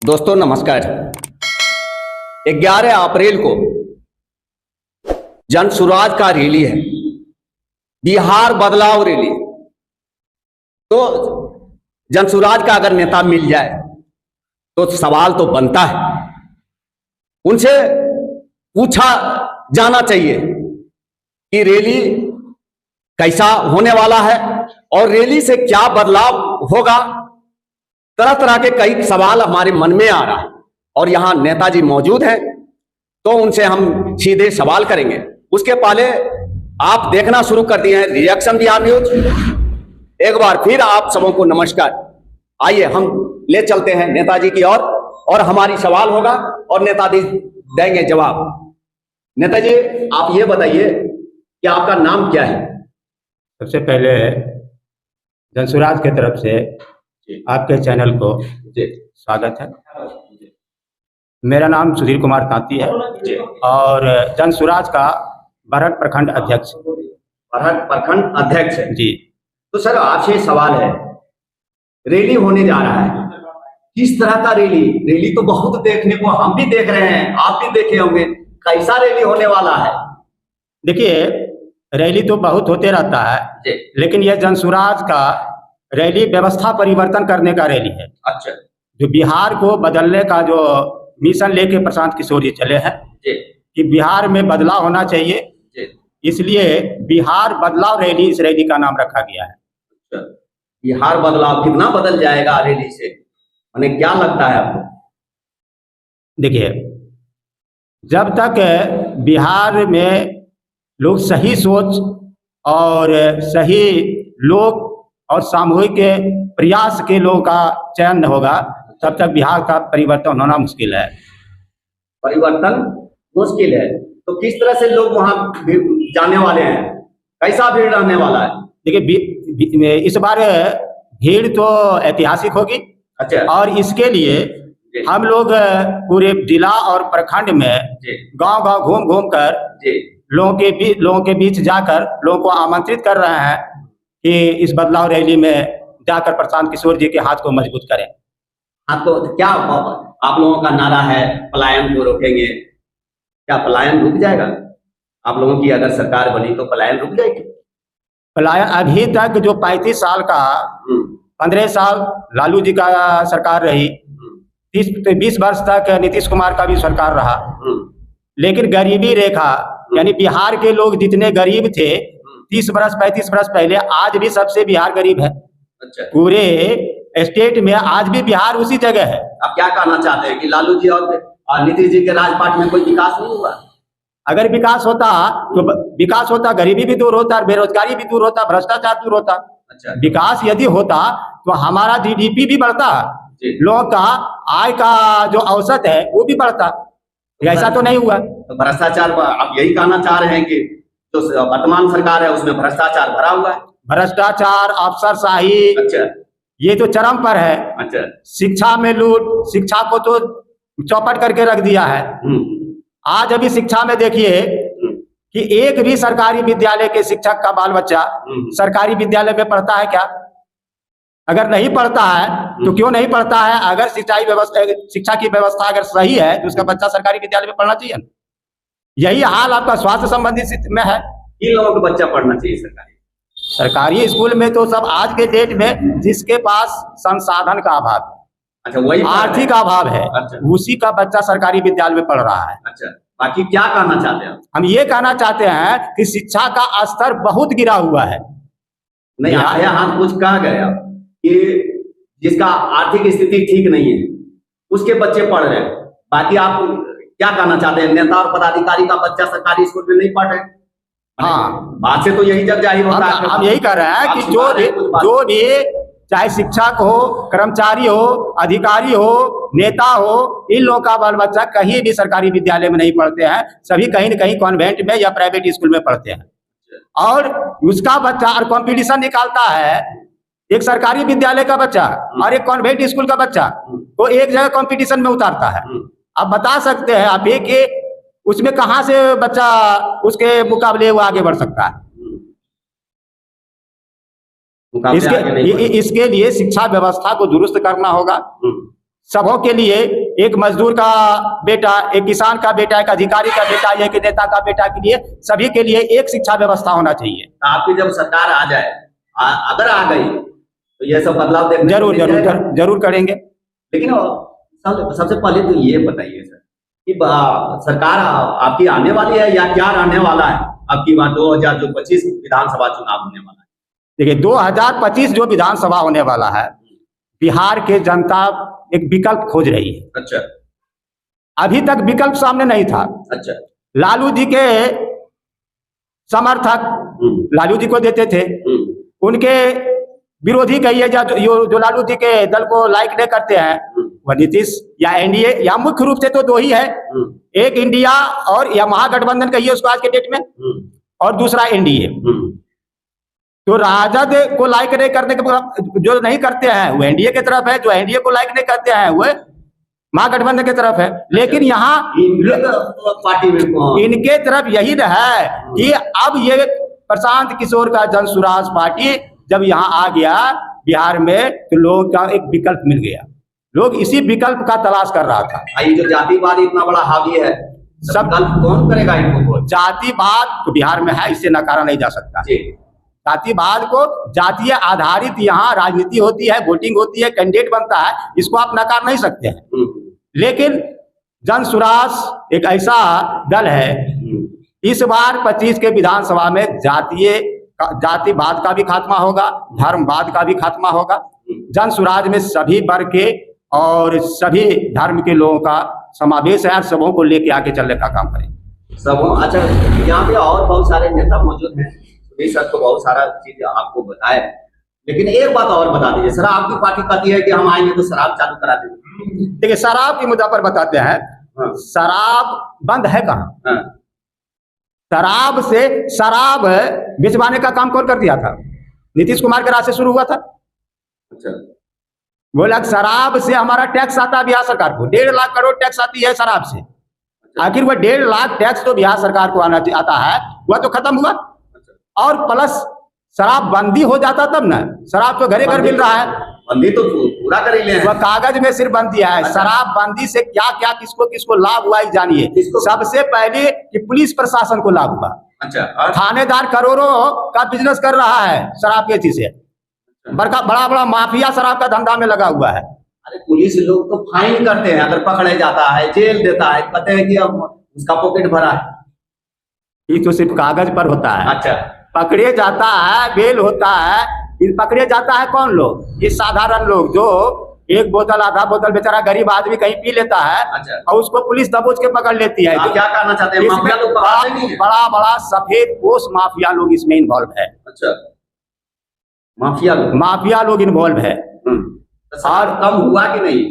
दोस्तों नमस्कार। 11 अप्रैल को जन सुराज का रैली है, बिहार बदलाव रैली। तो जन सुराज का अगर नेता मिल जाए तो सवाल तो बनता है, उनसे पूछा जाना चाहिए कि रैली कैसा होने वाला है और रैली से क्या बदलाव होगा। तरह तरह के कई सवाल हमारे मन में आ रहा है और यहाँ नेताजी मौजूद हैं तो उनसे हम सीधे सवाल करेंगे। उसके पहले आप देखना शुरू कर दिए हैं रिएक्शन बिहार न्यूज। एक बार फिर आप सबों को नमस्कार। आइए हम ले चलते हैं नेताजी की ओर और हमारी सवाल होगा और नेताजी देंगे जवाब। नेताजी आप ये बताइए कि आपका नाम क्या है? सबसे पहले जनसुराज की तरफ से आपके चैनल को स्वागत है। मेरा नाम सुधीर कुमार तांती है और जनसुराज का बरहट प्रखंड अध्यक्ष। बरहट प्रखंड अध्यक्ष है जी। तो सर आपसे सवाल है, रैली होने जा रहा है, किस तरह का रैली? रैली तो बहुत देखने को हम भी देख रहे हैं, आप भी देखे होंगे, कैसा रैली होने वाला है? देखिए, रैली तो बहुत होते रहता है लेकिन यह जनसुराज का रैली व्यवस्था परिवर्तन करने का रैली है। अच्छा। जो बिहार को बदलने का जो मिशन लेके प्रशांत किशोर जी चले हैं कि बिहार में बदलाव होना चाहिए, इसलिए बिहार बदलाव रैली इस रैली का नाम रखा गया है। अच्छा। बिहार बदलाव कितना बदल जाएगा रैली से, माने क्या लगता है आपको? देखिए, जब तक बिहार में लोग सही सोच और सही लोग और सामूहिक प्रयास के लोगों का चयन होगा तब तक बिहार का परिवर्तन होना मुश्किल है। परिवर्तन मुश्किल है तो किस तरह से लोग वहां जाने वाले हैं, कैसा भीड़ रहने वाला है? देखिए, इस बार भीड़ तो ऐतिहासिक होगी। अच्छा। और इसके लिए हम लोग पूरे जिला और प्रखंड में गांव-गांव घूम कर लोगों के बीच जाकर लोगों को आमंत्रित कर रहे हैं कि इस बदलाव रैली में जाकर प्रशांत किशोर जी के हाथ को मजबूत करें। हाँ, तो क्या आप लोगों का नारा है पलायन को रोकेंगे, क्या पलायन रुक जाएगा? आप लोगों की अगर सरकार बनी तो पलायन रुक जाएगी? पलायन अभी तक जो 35 साल का 15 साल लालू जी का सरकार रही, 20 वर्ष तक नीतीश कुमार का भी सरकार रहा, लेकिन गरीबी रेखा यानी बिहार के लोग जितने गरीब थे 30 वर्ष 35 वर्ष पहले, आज भी सबसे बिहार गरीब है। अच्छा। पूरे स्टेट में आज भी बिहार उसी जगह है। आप क्या कहना चाहते हैं कि लालू जी और नीतीश जी के राजपाट में कोई विकास नहीं हुआ? अगर विकास होता गरीबी भी दूर होता, बेरोजगारी भी दूर होता, भ्रष्टाचार दूर होता। अच्छा। विकास यदि होता तो हमारा जीडीपी भी बढ़ता, लोगों का आय का जो औसत है वो भी बढ़ता। ऐसा तो नहीं हुआ। तो भ्रष्टाचार, आप यही कहना चाह रहे हैं कि जो वर्तमान सरकार है उसमें भ्रष्टाचार भरा हुआ है? भ्रष्टाचार, अफसरशाही, अच्छा, ये तो चरम पर है। अच्छा। शिक्षा में लूट, शिक्षा को तो चौपट करके रख दिया है। आज अभी शिक्षा में देखिए कि एक भी सरकारी विद्यालय के शिक्षक का बाल बच्चा सरकारी विद्यालय में पढ़ता है क्या? अगर नहीं पढ़ता है तो क्यों नहीं पढ़ता है? अगर शिक्षा की व्यवस्था अगर सही है तो उसका बच्चा सरकारी विद्यालय में पढ़ना चाहिए। यही हाल आपका स्वास्थ्य संबंधित में है। इन लोगों का बच्चा पढ़ना चाहिए सरकारी स्कूल में तो सब आज के डेट में जिसके पास संसाधन का अभाव है, अच्छा, वही आर्थिक अभाव है। अच्छा। उसी का बच्चा सरकारी विद्यालय में पढ़ रहा है। अच्छा। बाकी क्या कहना चाहते हैं? हम ये कहना चाहते हैं कि शिक्षा का स्तर बहुत गिरा हुआ है। नहीं, यहाँ कुछ कहा गया कि जिसका आर्थिक स्थिति ठीक नहीं है उसके बच्चे पढ़ रहे हैं, बाकी आप क्या कहना चाहते हैं? नेता और पदाधिकारी का बच्चा सरकारी स्कूल में नहीं पढ़ रहे? हाँ, बात से तो यही जग जाहिर होता है। हम यही कह रहे हैं कि जो भी चाहे शिक्षक हो, कर्मचारी हो, अधिकारी हो, नेता हो, इन लोगों का बाल बच्चा कहीं भी सरकारी विद्यालय में नहीं पढ़ते हैं, सभी कहीं न कहीं कॉन्वेंट में या प्राइवेट स्कूल में पढ़ते हैं। और उसका बच्चा और कंपटीशन निकालता है, एक सरकारी विद्यालय का बच्चा और एक कॉन्वेंट स्कूल का बच्चा को एक जगह कंपटीशन में उतारता है। आप बता सकते हैं आप कि उसमें कहां से बच्चा उसके मुकाबले वो आगे बढ़ सकता है? इसके लिए शिक्षा व्यवस्था को दुरुस्त करना होगा। सबों के लिए, एक मजदूर का बेटा, एक किसान का बेटा, एक अधिकारी का बेटा, एक नेता का बेटा के लिए, सभी के लिए एक शिक्षा व्यवस्था होना चाहिए। तो आपकी जब सरकार आ जाए, अगर आ गई तो ये सब बदलाव देखने को जरूर मिल जरूर जाएगा। जरूर करेंगे। लेकिन सबसे पहले तो ये बताइए सर कि सरकार आपकी आने वाली है या क्या रहने वाला है आपकी बात 2025 विधानसभा चुनाव होने वाला है? देखिए 2025 जो विधानसभा होने वाला है, बिहार के जनता एक विकल्प खोज रही है। अच्छा अभी तक विकल्प सामने नहीं था। अच्छा। लालू जी के समर्थक लालू जी को देते थे, उनके विरोधी कहिए जो लालू जी के दल को लाइक नहीं करते हैं, वह नीतीश या एनडीए, या मुख्य रूप से तो दो ही है, एक इंडिया और या महागठबंधन कहिए उसको आज के डेट में, और दूसरा एनडीए। तो राजद को लाइक नहीं करने के जो नहीं करते हैं वो एनडीए की तरफ है, जो एनडीए को लाइक नहीं करते हैं वो महागठबंधन की तरफ है। लेकिन यहाँ पार्टी में इनके तरफ यही है कि अब ये प्रशांत किशोर का जन सुराज पार्टी जब यहाँ आ गया बिहार में, तो लोगों का एक विकल्प मिल गया। लोग इसी विकल्प का तलाश कर रहा था। ये जो जातिवाद इतना बड़ा हावी है, सब कौन करेगा इनको? जातिवाद तो बिहार में है, इससे नकारा नहीं जा सकता। जातिवाद को, जातीय आधारित यहाँ राजनीति होती है, वोटिंग होती है, कैंडिडेट बनता है, इसको आप नकार नहीं सकते हैं। लेकिन जन सुराज एक ऐसा दल है, इस बार 25 के विधानसभा में जातिवाद का भी खात्मा होगा, धर्मवाद का भी खात्मा होगा। जन सुराज में सभी वर्ग के और सभी धर्म के लोगों का समावेश है, और सबों को लेके आगे चलने का काम करेंगे। सब अच्छा, यहाँ पे और बहुत सारे नेता मौजूद हैं, सर तो बहुत सारा चीज आपको बताया, लेकिन एक बात और बता दीजिए सर, आपकी पार्टी कहती है कि हम आएंगे तो शराब चालू करा देंगे। देखिए शराब के मुद्दा पर बताते हैं। शराब बंद है कहाँ? शराब बेचवाने का काम कौन कर दिया था? नीतीश कुमार के राज से शुरू हुआ था। अच्छा। बोला शराब से हमारा टैक्स आता है बिहार सरकार को, 1.5 लाख करोड़ टैक्स आती है शराब से। आखिर वह 1.5 लाख टैक्स तो बिहार सरकार को आता है, वह तो खत्म हुआ। और प्लस शराब बंदी हो जाता तब ना, शराब तो घरे घर मिल रहा है। बंदी तो पूरा कर ही ले, वह कागज में सिर्फ बंदी है। अच्छा। शराब बंदी से क्या क्या किसको किसको लाभ हुआ जानिए। सबसे पहले कि पुलिस प्रशासन को लाभ हुआ। अच्छा। थानेदार करोड़ों का बिजनेस कर रहा है शराब के चीज से। बड़ा बड़ा माफिया शराब का धंधा में लगा हुआ है। अरे पुलिस लोग तो फाइन करते हैं, अगर पकड़े जाता है जेल देता है, कहते हैं कि अब उसका पॉकेट भरा है। ये तो सिर्फ कागज पर होता है। अच्छा। पकड़े जाता है, बेल होता है, पकड़े जाता है कौन लोग? ये साधारण लोग जो एक बोतल आधा बोतल बेचारा गरीब आदमी कहीं पी लेता है। अच्छा। और उसको पुलिस दबोच के पकड़ लेती है। क्या करना चाहते हैं? माफिया लोग पकड़ते नहीं है? बड़ा बड़ा सफेद पोश माफिया लोग इसमें इन्वॉल्व है। अच्छा। माफिया लोग इन्वॉल्व है। और कम हुआ कि नहीं?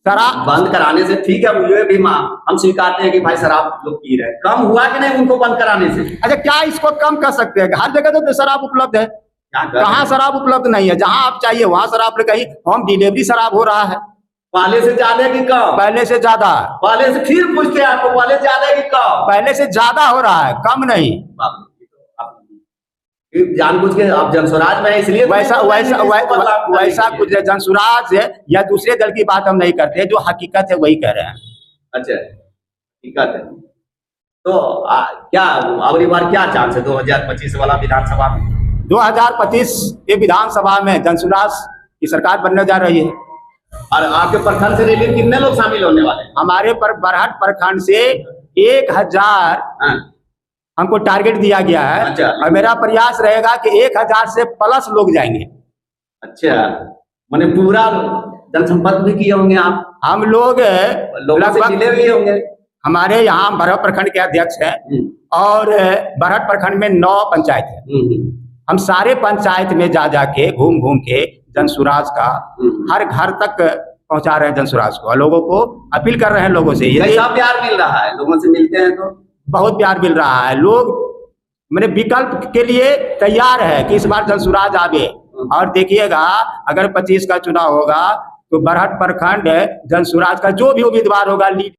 शराब बंद कराने से ठीक है, मुझे भी हम स्वीकारते हैं कि भाई शराब लोग पी रहे हैं, कम हुआ कि नहीं उनको बंद कराने से? अच्छा, क्या इसको कम कर सकते हैं? हर जगह तो शराब उपलब्ध है। कहाँ शराब उपलब्ध नहीं है? जहाँ आप चाहिए वहाँ शराब, कहीं होम डिलीवरी शराब हो रहा है। पहले से ज्यादा कि कम? पहले से ज्यादा। पहले से फिर पूछते हैं आपको, पहले से ज्यादा कि कम? पहले से ज्यादा हो रहा है, कम नहीं। जानबूझ के आप जनसुराज में इसलिए वैसा कुछ जनसुराज या दूसरे दल की बात हम नहीं करते, जो हकीकत है वही कह रहे हैं। अच्छा, हकीकत है। तो क्या अगली बार क्या चांस है 2025 वाला विधानसभा में? 2025 के विधानसभा में जनसुराज की सरकार बनने जा रही है। और आपके प्रखंड से रिलीव कितने लोग शामिल होने वाले हैं? हमारे बरहट प्रखंड से 1000 हमको टारगेट दिया गया है। अच्छा। और मेरा प्रयास रहेगा कि 1000 से प्लस लोग जाएंगे। अच्छा, माने पूरा जनसंपर्क भी किए होंगे आप? हम लोग लगभग मिले भी होंगे। हमारे यहाँ बरहट प्रखंड के अध्यक्ष हैं और बरहट प्रखंड में 9 पंचायत है। हम सारे पंचायत में जा जाके घूम के जनसुराज का हर घर तक पहुंचा रहे हैं, जनसुराज को, लोगों को अपील कर रहे हैं लोगों से। कैसा प्यार मिल रहा है? लोगों से मिलते हैं तो बहुत प्यार मिल रहा है। लोग मैंने विकल्प के लिए तैयार है कि इस बार जनसुराज आवे। और देखिएगा अगर 25 का चुनाव होगा तो बरहट प्रखंड जनसुराज का जो भी उम्मीदवार होगा लीड